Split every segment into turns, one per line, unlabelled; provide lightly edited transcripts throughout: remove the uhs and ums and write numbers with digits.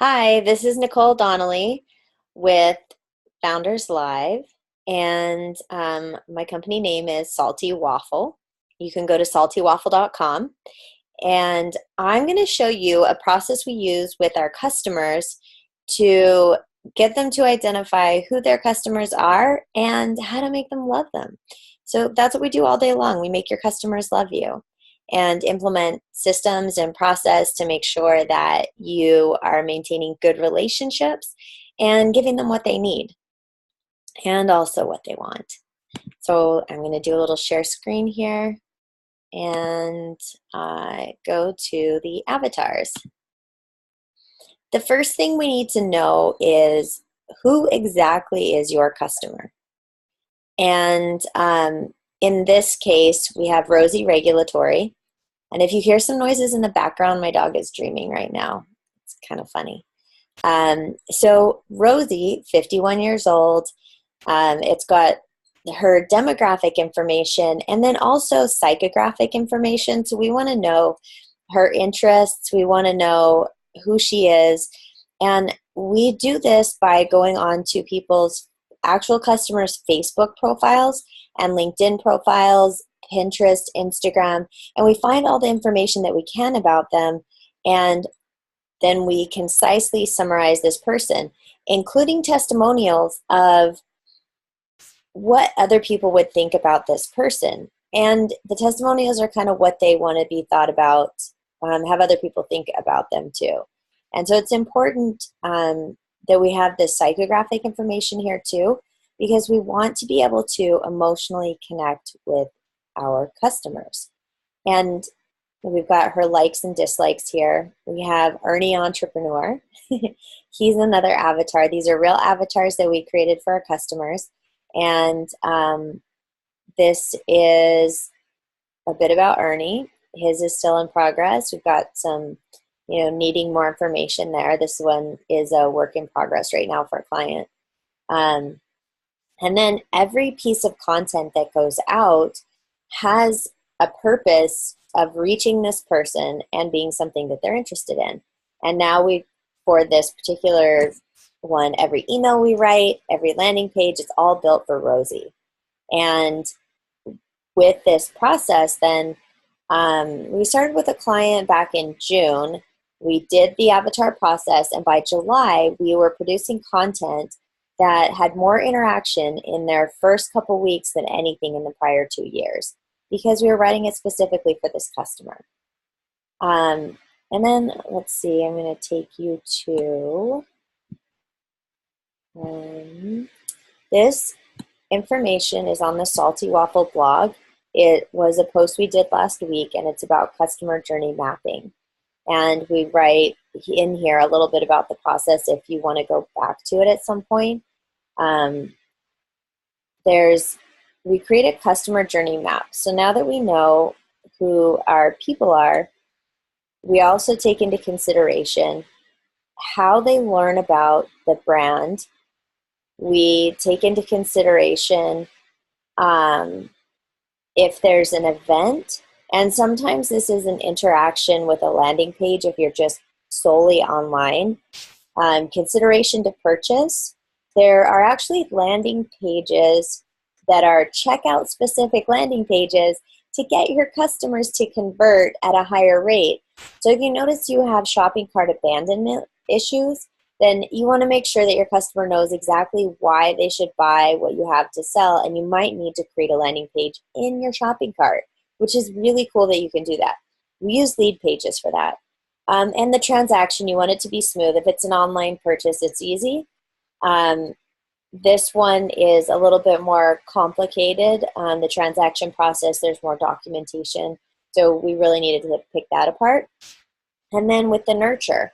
Hi, this is Nicole Donnelly with Founders Live, and my company name is Salty Waffle. You can go to saltywaffle.com, and I'm going to show you a process we use with our customers to get them to identify who their customers are and how to make them love them. So that's what we do all day long. We make your customers love you and implement systems and process to make sure that you are maintaining good relationships and giving them what they need and also what they want. So I'm going to do a little share screen here and go to the avatars. The first thing we need to know is who exactly is your customer. And in this case, we have Rosie Regulatory. And if you hear some noises in the background, my dog is dreaming right now. It's kind of funny. So Rosie, 51 years old, it's got her demographic information and then also psychographic information. So we want to know her interests. We want to know who she is. And we do this by going on to people's actual customers' Facebook profiles and LinkedIn profiles, Pinterest, Instagram, and we find all the information that we can about them, and then we concisely summarize this person, including testimonials of what other people would think about this person. And the testimonials are kind of what they want to be thought about, have other people think about them too. And so it's important that we have this psychographic information here too, because we want to be able to emotionally connect with our customers. And we've got her likes and dislikes here. We have Ernie Entrepreneur. He's another avatar. These are real avatars that we created for our customers. And this is a bit about Ernie. His is still in progress. We've got some, needing more information there. This one is a work in progress right now for a client. And then every piece of content that goes out has a purpose of reaching this person and being something that they're interested in. And now for this particular one, every email we write, every landing page, it's all built for Rosie. And with this process, then we started with a client back in June. We did the avatar process, and by July, we were producing content that had more interaction in their first couple weeks than anything in the prior 2 years, because we were writing it specifically for this customer. And then, let's see, I'm going to take you to this information is on the Salty Waffle blog. It was a post we did last week, and it's about customer journey mapping. And we write in here a little bit about the process if you want to go back to it at some point. We create a customer journey map. So now that we know who our people are, we also take into consideration how they learn about the brand. We take into consideration if there's an event, and sometimes this is an interaction with a landing page if you're just solely online. Consideration to purchase. There are actually landing pages that are checkout specific landing pages to get your customers to convert at a higher rate. So if you notice you have shopping cart abandonment issues, then you want to make sure that your customer knows exactly why they should buy what you have to sell, and you might need to create a landing page in your shopping cart, which is really cool that you can do that. We use lead pages for that. And the transaction, you want it to be smooth. If it's an online purchase, it's easy. This one is a little bit more complicated. The transaction process, there's more documentation. So we really needed to pick that apart. And then with the nurture,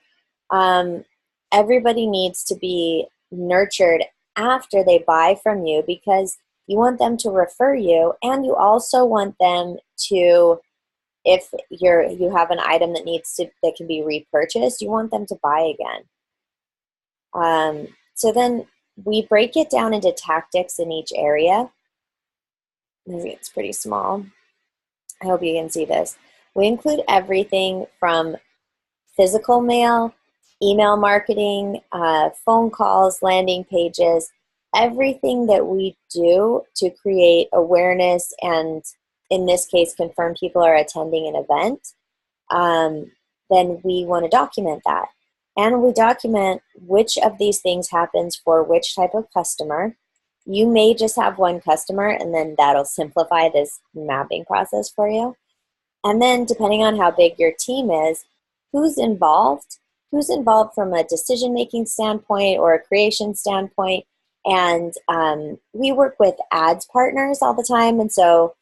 everybody needs to be nurtured after they buy from you, because you want them to refer you, and you also want them to, if you have an item that can be repurchased, you want them to buy again. So then we break it down into tactics in each area. Maybe it's pretty small. I hope you can see this. We include everything from physical mail email marketing, phone calls, landing pages, everything that we do to create awareness and, in this case, confirm people are attending an event, then we want to document that. And we document which of these things happens for which type of customer. You may just have one customer, and then that'll simplify this mapping process for you. And then depending on how big your team is, who's involved? Who's involved from a decision-making standpoint or a creation standpoint? And we work with ads partners all the time. And so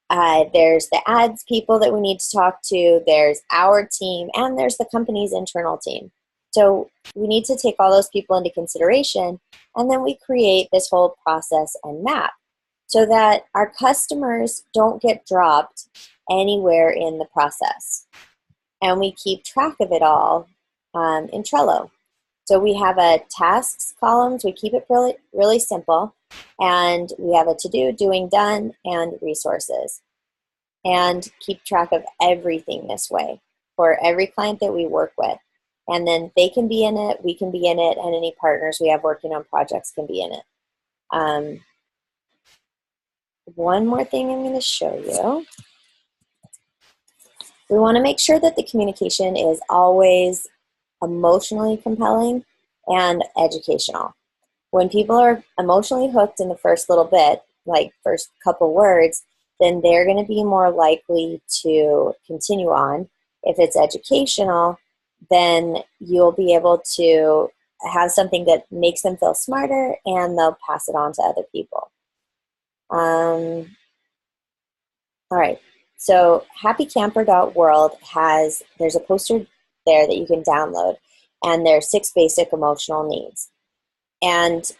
there's the ads people that we need to talk to, there's our team, and there's the company's internal team. So we need to take all those people into consideration, and then we create this whole process and map so that our customers don't get dropped anywhere in the process. And we keep track of it all in Trello. So we have a tasks columns, we keep it really, really simple, and we have a to-do, doing, done, and resources. And keep track of everything this way for every client that we work with. And then they can be in it, we can be in it, and any partners we have working on projects can be in it. One more thing I'm going to show you. We want to make sure that the communication is always emotionally compelling and educational. When people are emotionally hooked in the first little bit, like first couple words, then they're going to be more likely to continue on. If it's educational, then you'll be able to have something that makes them feel smarter, and they'll pass it on to other people. All right, so happycamper.world there's a poster there that you can download, and there's 6 basic emotional needs. And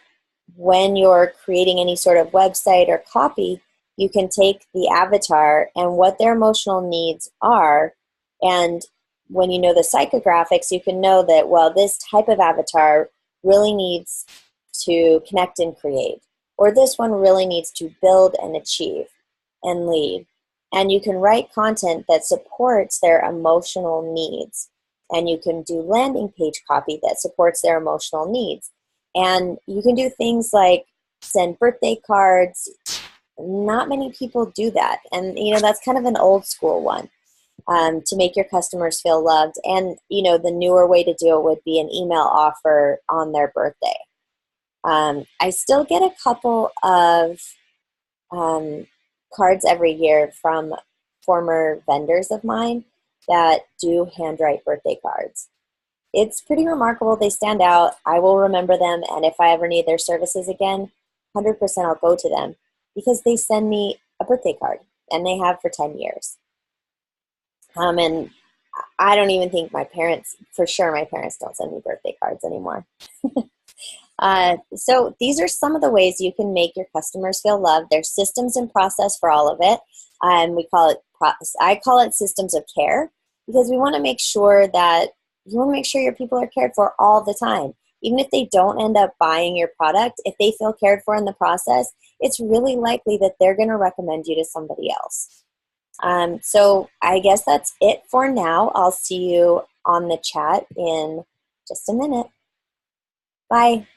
when you're creating any sort of website or copy, you can take the avatar and what their emotional needs are, and when you know the psychographics, you can know that, well, this type of avatar really needs to connect and create, or this one really needs to build and achieve and lead. And you can write content that supports their emotional needs, and you can do landing page copy that supports their emotional needs. And you can do things like send birthday cards. Not many people do that, and that's kind of an old school one. To make your customers feel loved. And, the newer way to do it would be an email offer on their birthday. I still get a couple of cards every year from former vendors of mine that do handwrite birthday cards. It's pretty remarkable. They stand out. I will remember them, and if I ever need their services again, 100% I'll go to them because they send me a birthday card, and they have for 10 years. And I don't even think my parents don't send me birthday cards anymore. So these are some of the ways you can make your customers feel loved. There's systems and process for all of it. I call it systems of care, because we want to make sure your people are cared for all the time. Even if they don't end up buying your product, if they feel cared for in the process, it's really likely that they're going to recommend you to somebody else. So I guess that's it for now. I'll see you on the chat in just a minute. Bye.